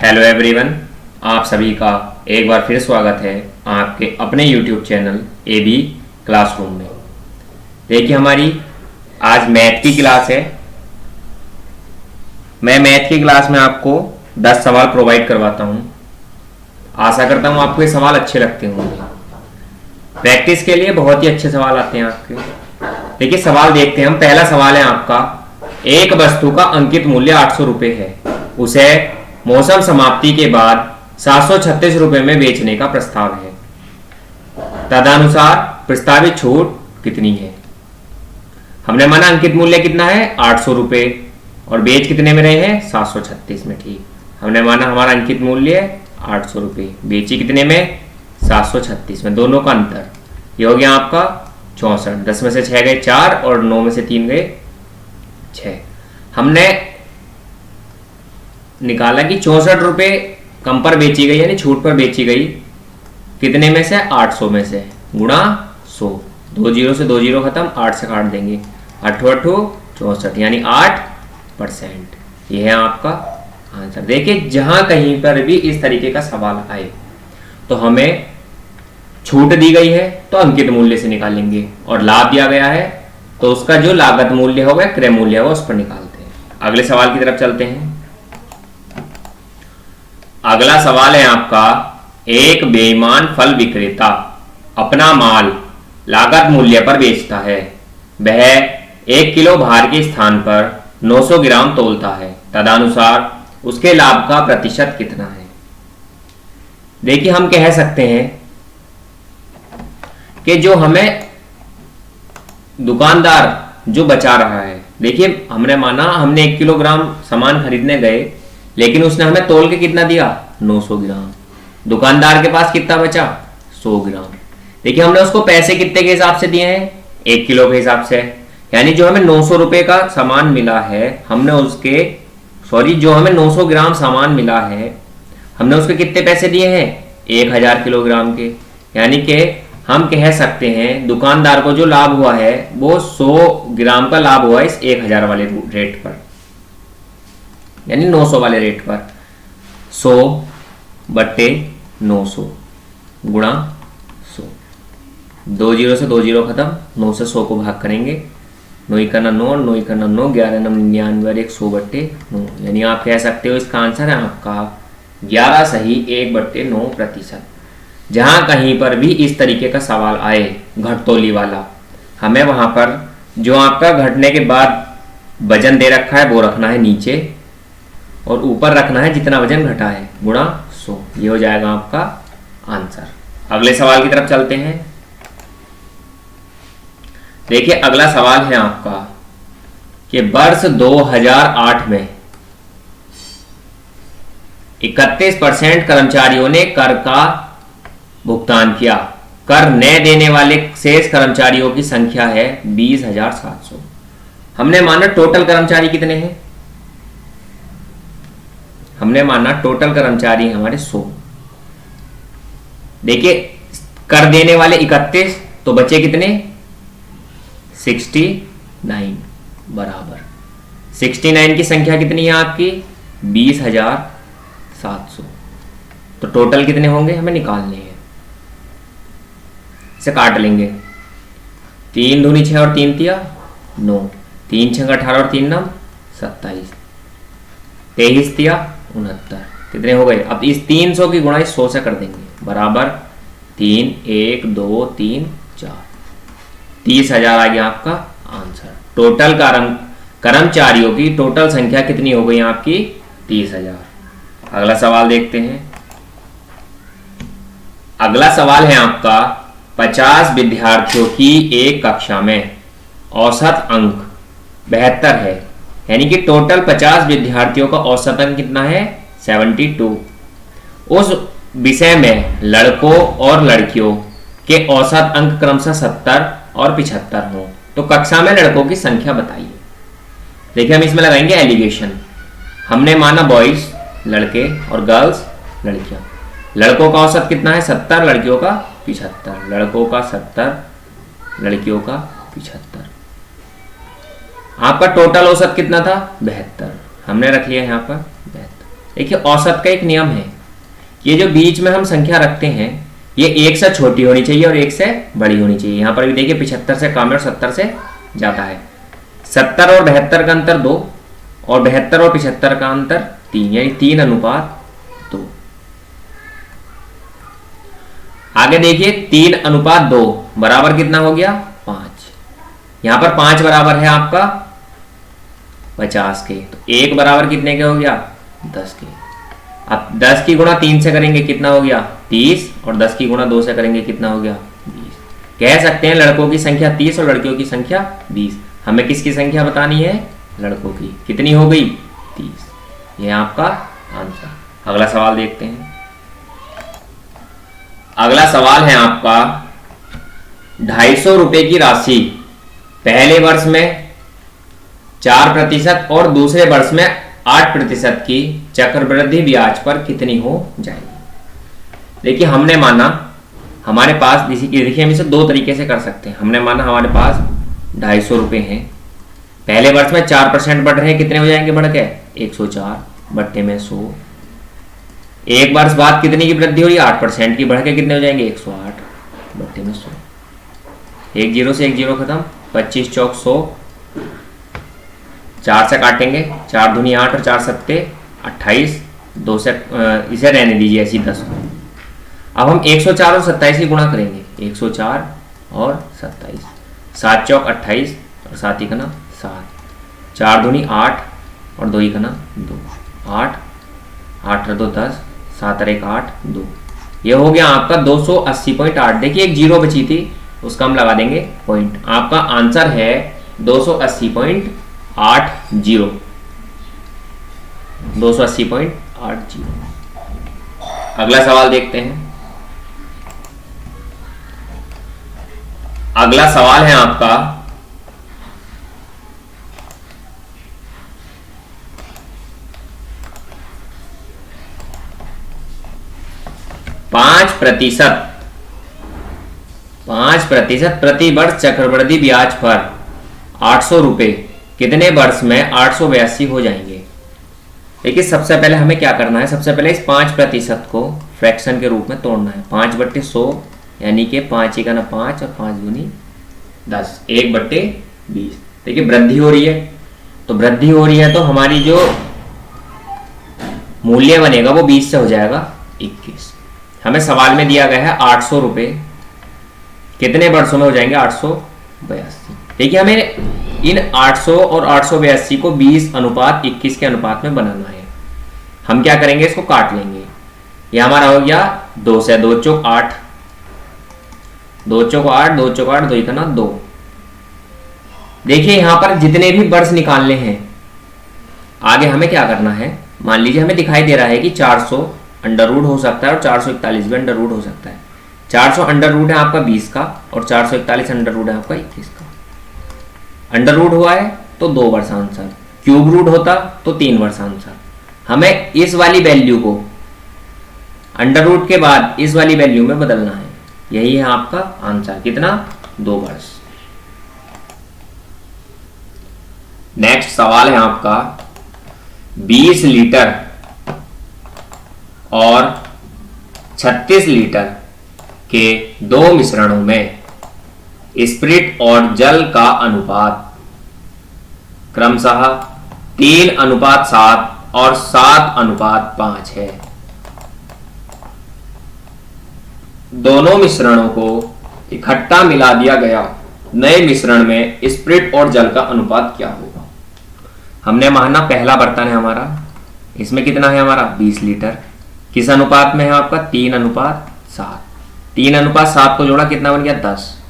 Hello everyone, आप सभी का एक बार फिर स्वागत है आपके अपने यूट्यूब चैनल एबी क्लासरूम में। देखिए, हमारी आज मैथ की क्लास है। मैं मैथ की क्लास में आपको 10 सवाल प्रोवाइड करवाता हूं। आशा करता हूं आपको ये सवाल अच्छे लगते होंगे। प्रैक्टिस के लिए बहुत ही अच्छे सवाल आते हैं आपके। देखिए, सवाल देखते हैं हम। पहला सवाल है आपका, एक वस्तु का अंकित मूल्य 800 रुपये है, उसे मौसम समाप्ति के बाद 736 रुपये में बेचने का प्रस्ताव है। तदनुसार प्रस्तावित छूट कितनी है? हमने माना अंकित मूल्य कितना है, 800 रुपये, और बेच कितने में रहे हैं, 736 में। ठीक, हमने माना हमारा अंकित मूल्य 800 रुपये, बेची कितने में, 736 में। दोनों का अंतर ये हो गया आपका 64। 10 में से 6 गए 4 और 9 में से 3 गए 6। हमने निकाला कि 64 रुपये कम पर बेची गई, यानी छूट पर बेची गई, कितने में से, 800 में से, गुणा 100। 2 जीरो से 2 जीरो खत्म, 8 से काट देंगे, 8 8 64, यानी 8%। यह है आपका आंसर। देखिए, जहां कहीं पर भी इस तरीके का सवाल आए तो हमें छूट दी गई है तो अंकित मूल्य से निकालेंगे, और लाभ दिया गया है तो उसका जो लागत मूल्य होगा, क्रय मूल्य होगा, उस पर निकालते हैं। अगले सवाल की तरफ चलते हैं। अगला सवाल है आपका, एक बेईमान फल विक्रेता अपना माल लागत मूल्य पर बेचता है। वह 1 किलो भार के स्थान पर 900 ग्राम तौलता है। तदनुसार उसके लाभ का प्रतिशत कितना है? देखिए, हम कह सकते हैं कि जो हमें दुकानदार जो बचा रहा है, देखिए हमने माना हमने 1 किलोग्राम सामान खरीदने गए, लेकिन उसने हमें तोल के कितना दिया, 900 ग्राम। दुकानदार के पास कितना बचा, 100 ग्राम। देखिए, हमने उसको पैसे कितने के हिसाब से दिए हैं, 1 किलो के हिसाब से, यानी जो हमें 900 रुपए का सामान मिला है, हमने उसके जो हमें 900 ग्राम सामान मिला है, हमने उसके कितने पैसे दिए हैं, 1000 किलोग्राम के। यानी कि हम कह सकते हैं दुकानदार को जो लाभ हुआ है वो 100 ग्राम का लाभ हुआ है इस 1000 वाले रेट पर, यानी 900 वाले रेट पर। 100 बट्टे 900 गुणा 100। 2 जीरो से 2 जीरो खत्म, 9 से 100 को भाग करेंगे, 9 करना 9, 9 करना 9, 11 9 99 और 100 बट्टे 9, यानी आप कह सकते हो इसका आंसर है आपका 11 सही 1/9%। जहां कहीं पर भी इस तरीके का सवाल आए घटतोली वाला, हमें वहां पर जो आपका घटने के बाद वजन दे रखा है वो रखना है नीचे, और ऊपर रखना है जितना वजन घटा है, गुणा 100। ये हो जाएगा आपका आंसर। अगले सवाल की तरफ चलते हैं। देखिए, अगला सवाल है आपका कि वर्ष 2008 में 31% कर्मचारियों ने कर का भुगतान किया। कर न देने वाले शेष कर्मचारियों की संख्या है 20,700। हमने माना टोटल कर्मचारी कितने हैं, हमने माना टोटल कर्मचारी हमारे 100। देखिए, कर देने वाले 31, तो बचे कितने, 69 बराबर 69 की संख्या कितनी है आपकी, 20,700। तो टोटल कितने होंगे हमें निकालने हैं। इसे काट लेंगे, 3 दूनी 6 और 3 तिया 9, 3 6 18 और 3 9 27, 23 तिया 69, कितने हो गए। अब इस 300 की गुणा 100 से कर देंगे, बराबर 3 1 2 3 4, 30,000 आ गया आपका आंसर। टोटल कर्मचारियों की टोटल संख्या कितनी हो गई आपकी, 30,000। अगला सवाल देखते हैं। अगला सवाल है आपका, 50 विद्यार्थियों की एक कक्षा में औसत अंक 72 है, यानी कि टोटल 50 विद्यार्थियों का औसत अंक कितना है, 72। उस विषय में लड़कों और लड़कियों के औसत अंक क्रमशः 70 और 75 हो, तो कक्षा में लड़कों की संख्या बताइए। देखिए, हम इसमें लगाएंगे एलिगेशन। हमने माना बॉयज लड़के और गर्ल्स लड़कियां। लड़कों का औसत कितना है, 70, लड़कियों का 75। लड़कों का 70, लड़कियों का 75। आपका टोटल औसत कितना था, 72, हमने रख लिया यहाँ पर 72। देखिए औसत का एक नियम है, ये जो बीच में हम संख्या रखते हैं ये 1 से छोटी होनी चाहिए और 1 से बड़ी होनी चाहिए। यहाँ पर भी देखिए 75 से कम है और 70 से ज़्यादा है। 70 और 72 का अंतर 2 और 72 और 75 का अंतर 3, यानी 3:2। आगे देखिए 3:2 बराबर कितना हो गया 5। यहाँ पर 5 बराबर है आपका 50 के, तो 1 बराबर कितने के हो गया 10 के। अब 10 की गुणा 3 से करेंगे कितना हो गया 30 और 10 की गुणा 2 से करेंगे कितना हो गया 20। कह सकते हैं लड़कों की संख्या 30 और लड़कियों की संख्या 20। हमें किसकी संख्या बतानी है, लड़कों की। कितनी हो गई 30। यह आपका आंसर। अगला सवाल देखते हैं। अगला सवाल है आपका 250 रुपए की राशि पहले वर्ष में 4% और दूसरे वर्ष में 8% की चक्रवृद्धि ब्याज पर कितनी हो जाएगी। देखिए हमने माना हमारे पास, देखिए हम इसे 2 तरीके से कर सकते हैं। हमने माना हमारे पास 250 रुपए हैं, पहले वर्ष में 4% बढ़ रहे हैं, कितने हो जाएंगे बढ़ के 104 बट्टे में 100। एक वर्ष बाद कितनी की वृद्धि हो रही है 8% की, बढ़ के कितने हो जाएंगे 108 बट्टे में 100। 1 0 से 1 0 खत्म, 25 चौक 100, 4 से काटेंगे, 4 दूनी 8 और 4 सत्ते 28, 2 से इसे रहने दीजिए ऐसी 10 को। अब हम 104 और 27 की गुणा करेंगे, 104 और 27, 7 चौक 28 और 7 ही कना 7, 4 दूनी 8 और 2 ही कना 2, 8 8 और 2 10, 7 और 1 8 2। ये हो गया आपका 280.8। देखिए एक जीरो बची थी उसका हम लगा देंगे पॉइंट। आपका आंसर है 280.80, 280.80। अगला सवाल देखते हैं। अगला सवाल है आपका 5% प्रति वर्ष चक्रवृद्धि ब्याज पर 800 रुपए कितने वर्ष में 882 हो जाएंगे। देखिए सबसे पहले हमें क्या करना है, सबसे पहले इस 5% को फ्रैक्शन के रूप में तोड़ना है। 5/100 यानी कि 5 का ना 5 और 5 दूनी 10, 1/20। देखिए वृद्धि हो रही है, तो वृद्धि हो रही है तो हमारी जो मूल्य बनेगा वो 20 से हो जाएगा 21। हमें सवाल में दिया गया है 800 रुपए कितने वर्षों में हो जाएंगे 882। देखिए हमें इन 800 और 882 को 20:21 के अनुपात में बनाना है। हम क्या करेंगे, इसको काट लेंगे। ये हमारा हो गया 2 से 2 चौक 8, 2 चौक 8, 2 चौक 8, 2 का ना 2। देखिए यहां पर जितने भी वर्ष निकालने हैं, आगे हमें क्या करना है, मान लीजिए हमें दिखाई दे रहा है कि 400 अंडर रूट हो सकता है और 441 भी अंडर रूट हो सकता है। 400 अंडर रूट है आपका 20 का और 441 अंडर रूट है आपका 21 का। अंडर रूट हुआ है तो 2 वर्ष आंसर, क्यूब रूट होता तो 3 वर्ष आंसर। हमें इस वाली वैल्यू को अंडर रूट के बाद इस वाली वैल्यू में बदलना है। यही है आपका आंसर, कितना 2 वर्ष। नेक्स्ट सवाल है आपका 20 लीटर और 36 लीटर के 2 मिश्रणों में स्पिरिट और जल का अनुपात क्रमशः 3:7 और 7:5 है। दोनों मिश्रणों को इकट्ठा मिला दिया गया नए मिश्रण में स्पिरिट और जल का अनुपात क्या होगा। हमने माना पहला बर्तन है हमारा, इसमें कितना है हमारा 20 लीटर, किस अनुपात में है आपका 3:7। 3:7 को जोड़ा कितना बन गया 10।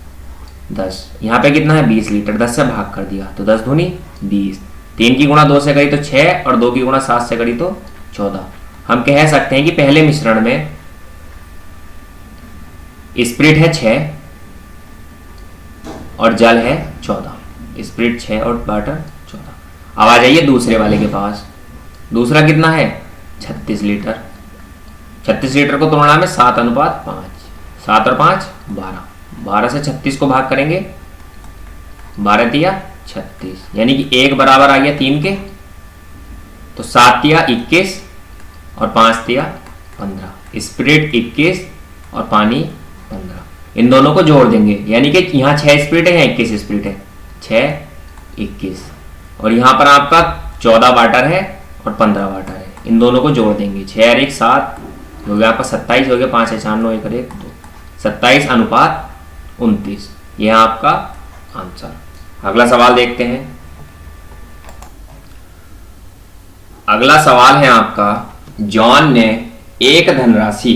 यहाँ पे कितना है 20 लीटर, 10 से भाग कर दिया तो 10 दूनी 20। 3 की गुणा 2 से करी तो 6 और 2 की गुणा 7 से करी तो 14। हम कह सकते हैं कि पहले मिश्रण में स्पिरिट है 6 और जल है 14। स्पिरिट 6 और वाटर 14। अब आ जाइए दूसरे वाले के पास। दूसरा कितना है 36 लीटर। 36 लीटर को तोड़ना में 7:5, 7 और 5 12। 12 से 36 को भाग करेंगे, 12 दिया 36, यानी कि 1 बराबर आ गया 3 के, तो 7 दिया 21 और 5 दिया 15, स्पिरिट 21 और पानी 15। इन दोनों को जोड़ देंगे, यानी कि यहाँ 6 स्पिरिट है, यहाँ 21 स्पिरिट है, 6 21, और यहाँ पर आपका 14 वाटर है और 15 वाटर है। इन दोनों को जोड़ देंगे, 6 और 1 7 हो गया आपका 27, हो गया 5 है 4 9 1 1 2, 27 अनुपात 29, यह आपका आंसर। अगला सवाल देखते हैं। अगला सवाल है आपका, जॉन ने एक धनराशि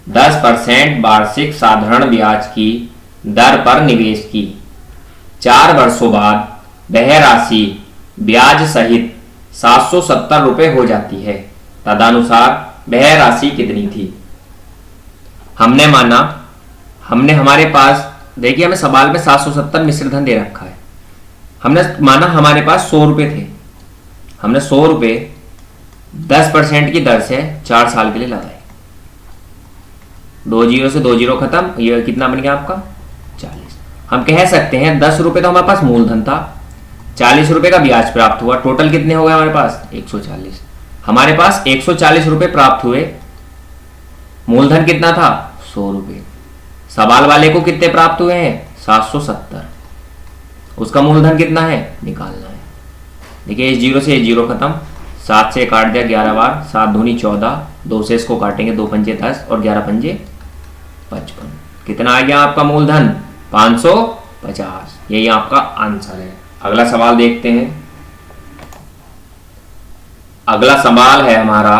10% वार्षिक साधारण ब्याज की दर पर निवेश की। 4 वर्षों बाद वह राशि ब्याज सहित 770 रुपये हो जाती है। तदनुसार वह राशि कितनी थी? हमने माना, हमारे पास देखिए, हमें सवाल में 770 मिश्र धन दे रखा है। हमने माना हमारे पास 100 रुपये थे, हमने 100 रुपये 10% की दर से 4 साल के लिए लगाए। 2 जीरो से 2 जीरो खत्म, ये कितना बन गया आपका 40। हम कह सकते हैं 10 रुपये तो हमारे पास मूलधन था, 40 रुपये का ब्याज प्राप्त हुआ, टोटल कितने हो गए हमारे पास 140। हमारे पास 140 रुपये प्राप्त हुए, मूलधन कितना था 100 रुपये। सवाल वाले को कितने प्राप्त हुए हैं 770, उसका मूलधन कितना है निकालना है। देखिए इस जीरो से ये जीरो खत्म, 7 से काट दिया 11 बार, 7 दूनी 14, 2 से इसको काटेंगे 2 पंजे 10 और 11 पंजे 55। कितना आ गया आपका मूलधन 550, यही आपका आंसर है। अगला सवाल देखते हैं। अगला सवाल है हमारा,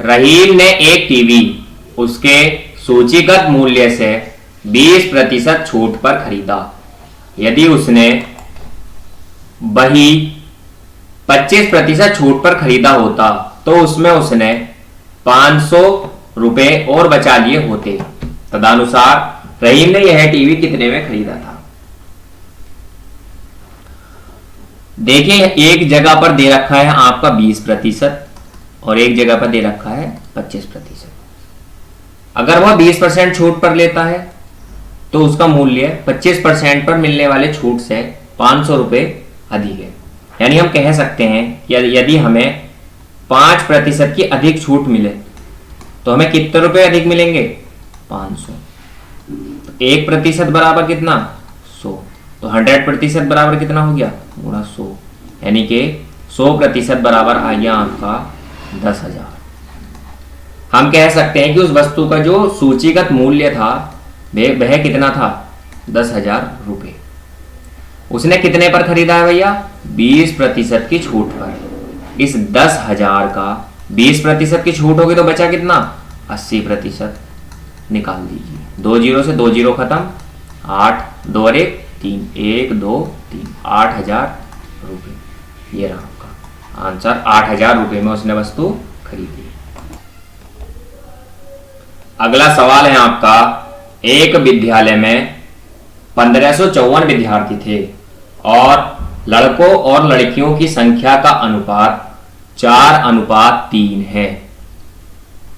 रहीम ने एक टीवी उसके सूचीगत मूल्य से 20% छूट पर खरीदा। यदि उसने वही 25% छूट पर खरीदा होता तो उसमें उसने 500 रुपए और बचा लिए होते। तदनुसार रहीम ने यह टीवी कितने में खरीदा था? देखिए एक जगह पर दे रखा है आपका 20% और एक जगह पर दे रखा है 25%। अगर वह 20% छूट पर लेता है तो उसका मूल्य 25% पर मिलने वाले छूट से 500 रुपए अधिक है। यानी हम कह सकते हैं कि यदि हमें 5% की अधिक छूट मिले तो हमें कितने रुपए अधिक मिलेंगे 500। तो 1% बराबर कितना 100, तो 100% बराबर कितना हो गया गुणा 100, यानी कि 100% बराबर आ गया आपका 10,000। हम कह सकते हैं कि उस वस्तु का जो सूचीगत मूल्य था वह कितना था 10,000 रुपये। उसने कितने पर खरीदा है भैया 20% की छूट पर। इस 10,000 का 20% की छूट होगी तो बचा कितना 80%, निकाल दीजिए। 2 जीरो से 2 जीरो खत्म, 8 2 और 1 3, 1 2 3, 8,000 रुपये। ये रहा आपका आंसर, 8,000 रुपये में उसने वस्तु खरीदी। अगला सवाल है आपका, एक विद्यालय में 1554 विद्यार्थी थे और लड़कों और लड़कियों की संख्या का अनुपात 4:3 है।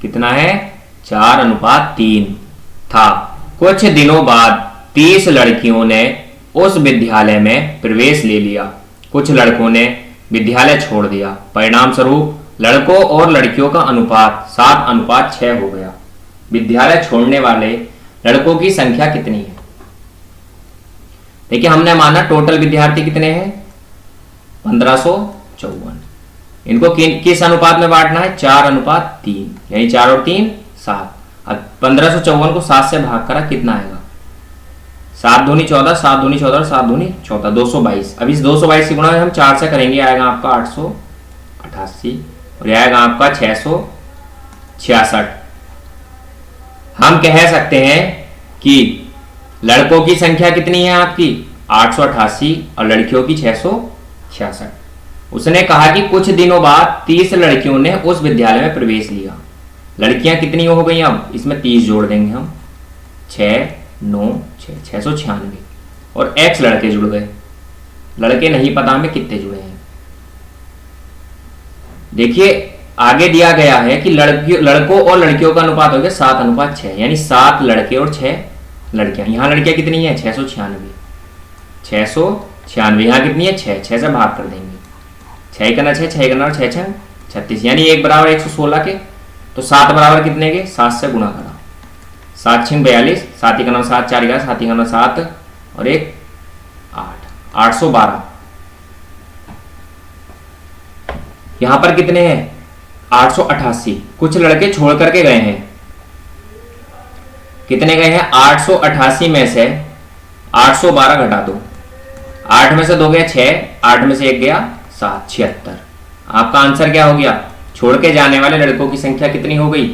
कितना है 4:3 था। कुछ दिनों बाद 30 लड़कियों ने उस विद्यालय में प्रवेश ले लिया, कुछ लड़कों ने विद्यालय छोड़ दिया। परिणाम स्वरूप लड़कों और लड़कियों का अनुपात 7:6 हो गया। विद्यालय छोड़ने वाले लड़कों की संख्या कितनी है? देखिए हमने माना टोटल विद्यार्थी कितने हैं 1554। इनको किस अनुपात में बांटना है 4:3, यानी 4 और 3 7। अब 1554 को 7 से भाग करा कितना आएगा 7 दूनी 14, 7 दूनी 14 और 7 दूनी 14, 222। अब इस 222 की गुणा हम 4 से करेंगे, आएगा आपका 888 और यह आएगा आपका 666। हम कह सकते हैं कि लड़कों की संख्या कितनी है आपकी 888 और लड़कियों की 666। उसने कहा कि कुछ दिनों बाद 30 लड़कियों ने उस विद्यालय में प्रवेश लिया। लड़कियां कितनी हो गई? अब इसमें 30 जोड़ देंगे हम, 6 9 6 696 और x लड़के जुड़ गए। लड़के नहीं पता हमें कितने जुड़े हैं। देखिए आगे दिया गया है कि लड़कों और लड़कियों का अनुपात हो गया 7:6, यानी 7 लड़के और 6 लड़कियां। यहां लड़कियां कितनी है 696, 696 यहां कितनी है 6 से भाग कर देंगे 6 का 6, 6 का 6 6 36, यानी 1 बराबर 116 के। तो 7 बराबर कितने के? 7 से गुणा करा, 7 6 42, 7 का 9 7, 4 का 7 का 9 7 और 1 8, 812। यहां पर कितने हैं? 888। कुछ लड़के छोड़ करके गए हैं, कितने गए हैं? 888 में से 812 घटा दो, 8 में से 2 गया 6, 8 में से 1 गया 7, 76। आपका आंसर क्या हो गया? छोड़ के जाने वाले लड़कों की संख्या कितनी हो गई?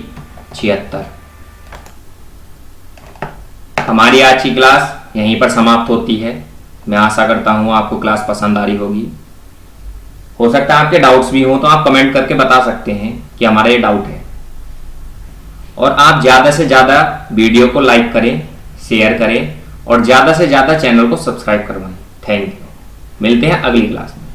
76। हमारी आज की क्लास यहीं पर समाप्त होती है। मैं आशा करता हूं आपको क्लास पसंद आ रही होगी। हो सकता है आपके डाउट्स भी हो तो आप कमेंट करके बता सकते हैं कि हमारा ये डाउट है। और आप ज्यादा से ज्यादा वीडियो को लाइक करें, शेयर करें और ज्यादा से ज्यादा चैनल को सब्सक्राइब करवाएं। Thank you. मिलते हैं अगली क्लास में।